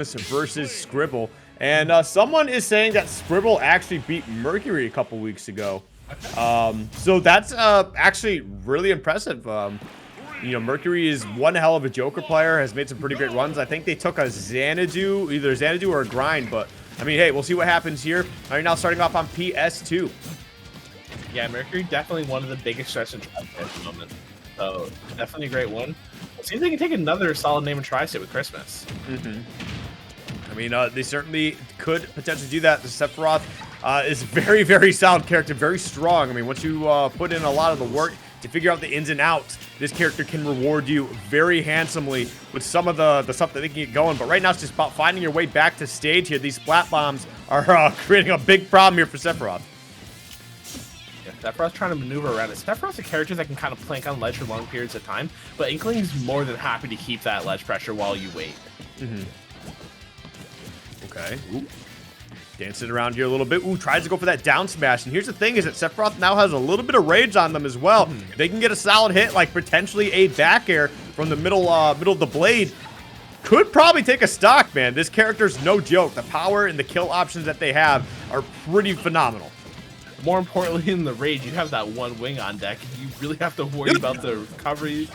versus Scribble. And someone is saying that Scribble actually beat Mercury a couple weeks ago. So that's actually really impressive. You know, Mercury is one hell of a Joker player, has made some pretty great runs. I think they took a Xanadu, either Xanadu or a Grind, but I mean, hey, we'll see what happens here. Right now, starting off on PS2. Yeah, Mercury definitely one of the biggest threats in at the moment. So definitely a great one. Let's see if they can take another solid name and tri-state with Chrismus. I mean, they certainly could potentially do that. The Sephiroth is a very, very solid character, very strong. I mean, once you put in a lot of the work to figure out the ins and outs, this character can reward you very handsomely with some of the stuff that they can get going. But right now, it's just about finding your way back to stage here. These splat bombs are creating a big problem here for Sephiroth. Yeah, Sephiroth's trying to maneuver around it. Sephiroth's a character that can kind of plank on ledge for long periods of time, but Inkling's more than happy to keep that ledge pressure while you wait. Okay. Ooh. Dancing around here a little bit. Ooh, tries to go for that down smash. And here's the thing is that Sephiroth now has a little bit of rage on them as well. If they can get a solid hit, like potentially a back air from the middle of the blade, could probably take a stock, man. This character's no joke. The power and the kill options that they have are pretty phenomenal. More importantly, in the rage, you have that one wing on deck. You really have to worry about the recovery.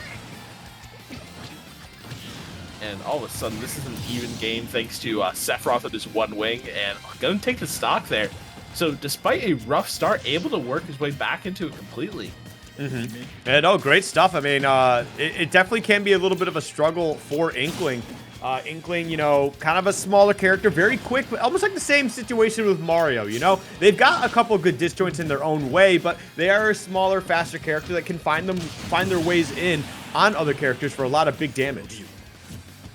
And all of a sudden, this is an even game thanks to Sephiroth with his one wing, and gonna take the stock there. So despite a rough start, able to work his way back into it completely. And oh, great stuff. I mean, it definitely can be a little bit of a struggle for Inkling. Inkling, you know, kind of a smaller character, very quick, but almost like the same situation with Mario, you know? They've got a couple good disjoints in their own way, but they are a smaller, faster character that can find their ways in on other characters for a lot of big damage.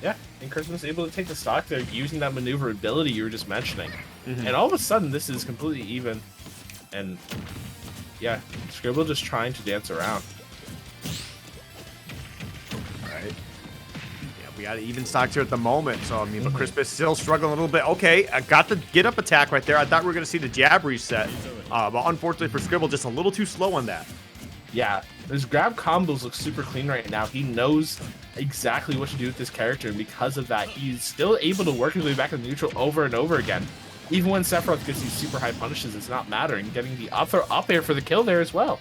Yeah, and Chrismus able to take the stock there using that maneuverability you were just mentioning. And all of a sudden, this is completely even. And yeah, Scribble just trying to dance around. Right. Yeah, we got an even stock here at the moment. So, I mean, but Chrismus still struggling a little bit. Okay, I got the get up attack right there. I thought we were going to see the jab reset. But unfortunately for Scribble, just a little too slow on that. Yeah, his grab combos look super clean right now. He knows exactly what to do with this character, and because of that, he's still able to work his way back in neutral over and over again. Even when Sephiroth gets these super high punishes, it's not mattering. Getting the up air for the kill there as well.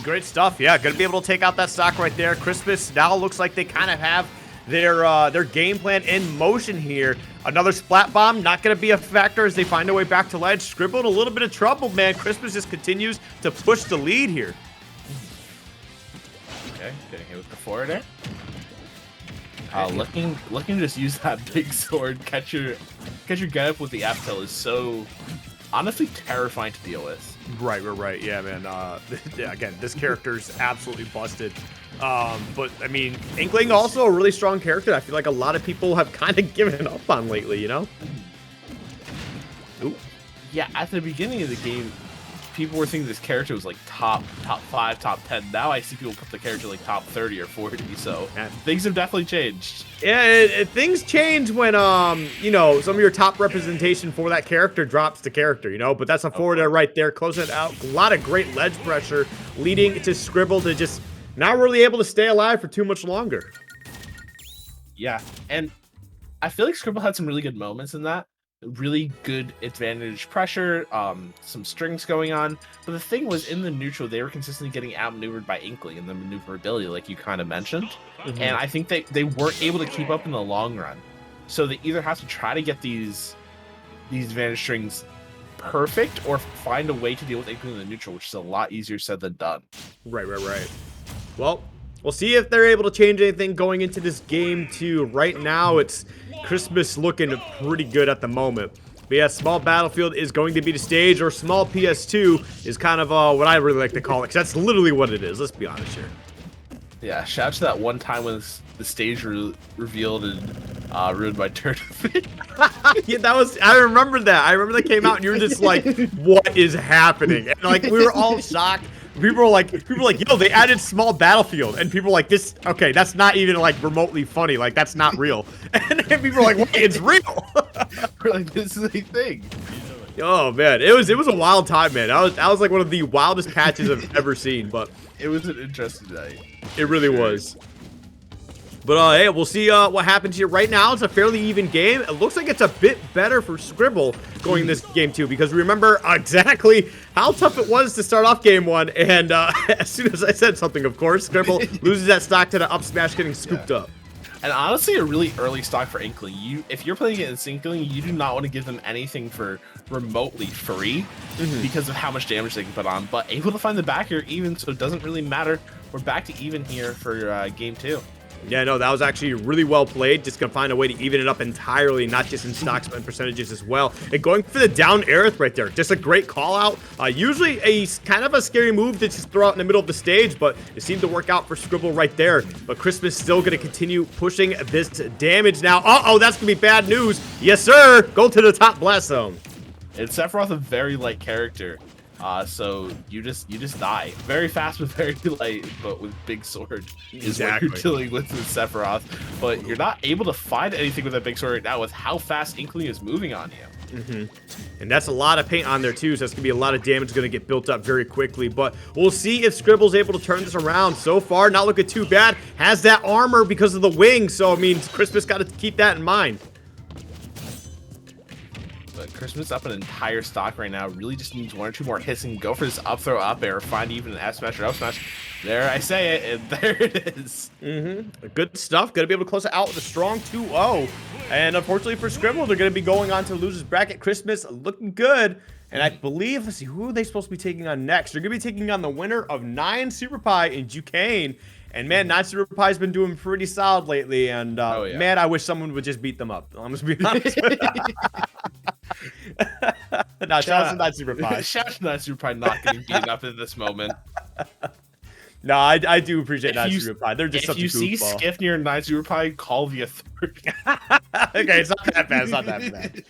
Great stuff. Yeah, gonna be able to take out that stock right there. Chrismus now looks like they kind of have their game plan in motion here. Another splat bomb, not going to be a factor as they find their way back to ledge. Scribble in a little bit of trouble, man. Chrismus just continues to push the lead here. Okay, getting hit with the forward air. Looking to just use that big sword, catch your get up with the F tilt is so honestly terrifying to deal with. Right. Yeah, man. Again, this character's absolutely busted. But I mean, Inkling also a really strong character. I feel like a lot of people have kind of given up on lately, you know? Ooh. Yeah, at the beginning of the game, people were thinking this character was like top 5, top 10. Now I see people put the character like top 30 or 40. So things have definitely changed. Yeah, things change when you know, some of your top representation for that character drops the character, you know. But that's a forward air right there, closing it out. A lot of great ledge pressure, leading to Scribble to just not really able to stay alive for too much longer. Yeah, and I feel like Scribble had some really good moments in that. Really good advantage pressure, some strings going on. But the thing was, in the neutral, they were consistently getting outmaneuvered by Inkling in the maneuverability, like you kind of mentioned. And I think they weren't able to keep up in the long run. So they either have to try to get these advantage strings perfect or find a way to deal with Inkling in the neutral, which is a lot easier said than done. Right. Well, we'll see if they're able to change anything going into this game, too. Right now, it's Chrismus looking pretty good at the moment. But yeah, small battlefield is going to be the stage, or small PS2 is kind of what I really like to call it, because that's literally what it is. Let's be honest here. Yeah, shout out to that one time when the stage revealed and ruined my tournament. Yeah, I remember that. I remember that came out and you were just like, what is happening? And like, we were all shocked. People were like, yo, they added small battlefield. And people were like, okay, that's not even like remotely funny. Like, that's not real. And then people were like, wait, it's real. We're like, this is a thing. Oh man, it was a wild time, man. That was like one of the wildest patches I've ever seen, but it was an interesting night. It really was. But hey, we'll see what happens here. Right now, it's a fairly even game. It looks like it's a bit better for Scribble going this game too, because remember exactly how tough it was to start off game 1. And as soon as I said something, of course, Scribble loses that stock to the up smash, getting scooped up. And honestly, a really early stock for Inkling. If you're playing against Inkling, you do not want to give them anything for remotely free because of how much damage they can put on. But able to find the back here even, so it doesn't really matter. We're back to even here for game 2. Yeah, no, that was actually really well played. Just gonna find a way to even it up entirely, not just in stock spend percentages as well. And going for the down air right there, just a great call out. Usually a kind of a scary move to just throw out in the middle of the stage, but it seemed to work out for Scribble right there. But Chrismus still gonna continue pushing this damage now. Uh-oh, that's gonna be bad news. Yes, sir. Go to the top blast zone. And Sephiroth, a very light character. So you just die very fast with very light, but with big sword is what you're dealing with Sephiroth. But you're not able to find anything with that big sword right now with how fast Inkling is moving on you. And that's a lot of paint on there too, so that's gonna be a lot of damage gonna get built up very quickly. But we'll see if Scribble's able to turn this around. So far, not looking too bad. Has that armor because of the wings, so I mean, Chrismus got to keep that in mind. Chrismus up an entire stock right now. Really just needs 1 or 2 more hits and go for this up throw up air, find even an F smash or up smash. There, I say it, and there it is. Good stuff. Gonna be able to close it out with a strong 2-0. And unfortunately for Scribble, they're gonna be going on to the losers bracket. Chrismus looking good. And I believe, let's see, who are they supposed to be taking on next? They're gonna be taking on the winner of 9 Super Pie and Duquesne. And man, 9 Super Pie's been doing pretty solid lately. And man, I wish someone would just beat them up. I'm just being honest. No, shout out to 9 Super Pie. Shout out to 9 Super Pie not getting beaten up at this moment. No, I do appreciate 9 Super Pie. They're just such a goofball. If you see Skiff near 9 Super Pie, call the authority. Okay, it's not that bad. It's not that bad.